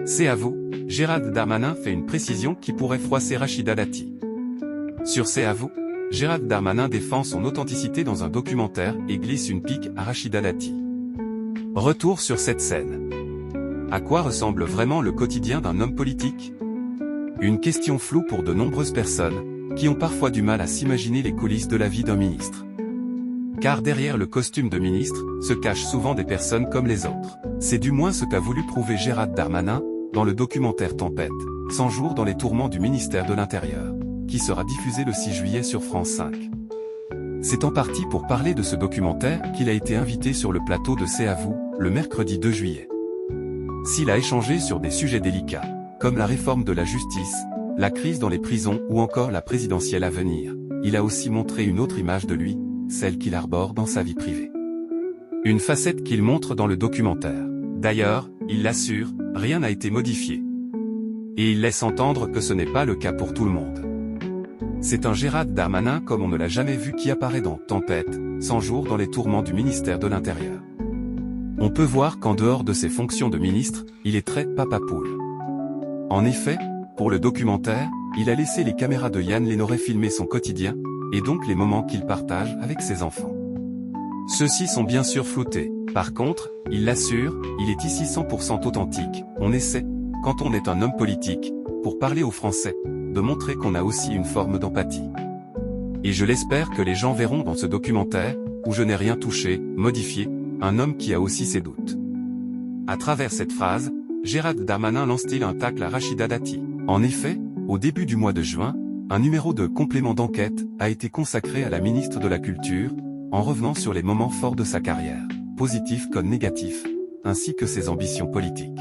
C'est à vous, Gérald Darmanin fait une précision qui pourrait froisser Rachida Dati. Sur C'est à vous, Gérald Darmanin défend son authenticité dans un documentaire et glisse une pique à Rachida Dati. Retour sur cette scène. À quoi ressemble vraiment le quotidien d'un homme politique? Une question floue pour de nombreuses personnes, qui ont parfois du mal à s'imaginer les coulisses de la vie d'un ministre. Car derrière le costume de ministre, se cachent souvent des personnes comme les autres. C'est du moins ce qu'a voulu prouver Gérald Darmanin, dans le documentaire Tempête, 100 jours dans les tourments du ministère de l'Intérieur, qui sera diffusé le 6 juillet sur France 5. C'est en partie pour parler de ce documentaire qu'il a été invité sur le plateau de C'est à vous, le mercredi 2 juillet. S'il a échangé sur des sujets délicats, comme la réforme de la justice, la crise dans les prisons ou encore la présidentielle à venir, il a aussi montré une autre image de lui, celle qu'il arbore dans sa vie privée. Une facette qu'il montre dans le documentaire. D'ailleurs, il l'assure, rien n'a été modifié. Et il laisse entendre que ce n'est pas le cas pour tout le monde. C'est un Gérald Darmanin comme on ne l'a jamais vu qui apparaît dans Tempête, 100 jours dans les tourments du ministère de l'Intérieur. On peut voir qu'en dehors de ses fonctions de ministre, il est très papa poule. En effet, pour le documentaire, il a laissé les caméras de Yann Lénoré filmer son quotidien, et donc les moments qu'il partage avec ses enfants. Ceux-ci sont bien sûr floutés. Par contre, il l'assure, il est ici 100% authentique. On essaie, quand on est un homme politique, pour parler aux Français, de montrer qu'on a aussi une forme d'empathie. Et je l'espère que les gens verront dans ce documentaire, où je n'ai rien touché, modifié, un homme qui a aussi ses doutes. À travers cette phrase, Gérald Darmanin lance-t-il un tacle à Rachida Dati. En effet, au début du mois de juin, un numéro de complément d'enquête a été consacré à la ministre de la Culture, en revenant sur les moments forts de sa carrière, positifs comme négatifs, ainsi que ses ambitions politiques.